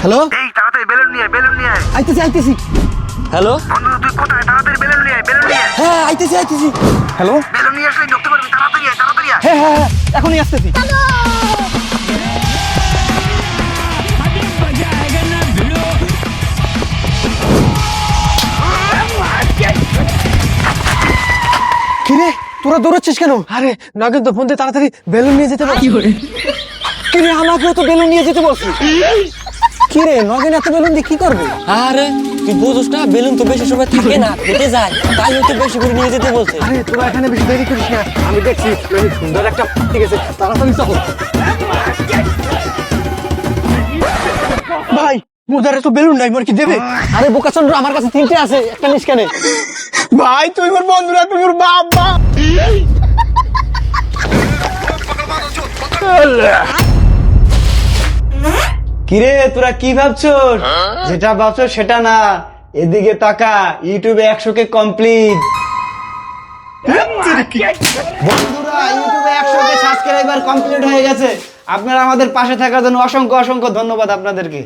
Hello, এই তাড়াতাড়ি balloon নিয়ে আয়। আইতেছি। হ্যালো, বন্ধু তুই কোথায়? তাড়াতাড়ি বেলুন নিয়ে আয়। হ্যাঁ আইতেছি। হ্যালো, বেলুন নিয়ে আসলে ঢুকতে পারবি, তাড়াতাড়ি আয়। হ্যাঁ এখনই আসতেছি। কিরে তোরা দৌড়াচ্ছিস কেন? আরে নগেন তো ফোন দিয়ে তাড়াতাড়ি বেলুন নিয়ে যেতে পারি। কিরে আমাকেও তো বেলুন নিয়ে যেতে বলছিস। কিরে নগেন এত বেলুন দিয়ে কি করবে? আরে তুই বুঝোস না, বেলুন তো বেশি সময় থাকে না, ফেটে যায়, তাই হয়তো বেশি করে নিয়ে যেতে বলছে। আরে তোরা এখানে বেশি দেরি করিস না, আমি দেখছি অনেক সুন্দর একটা ঠিক আছে, তাড়াতাড়ি চল। ভাই মুদারে তো বেলুন নাই, মোর কি দেবে? আরে বোকাচন্দ্র, আমার কাছে 3টে আছে, একটা নিস কেন? ভাই তুই মোর বন্ধুরা, তুই মোর বাবা। কিরে তোরা কি ভাবছস? যেটা ভাবছস সেটা না, এদিকে তাকা, ইউটিউবে 100K কমপ্লিট। বন্ধুরা ইউটিউবে 100K সাবস্ক্রাইবার কমপ্লিট হয়ে গেছে। আপনারা আমাদের পাশে থাকার জন্য অসংখ্য ধন্যবাদ আপনাদেরকে।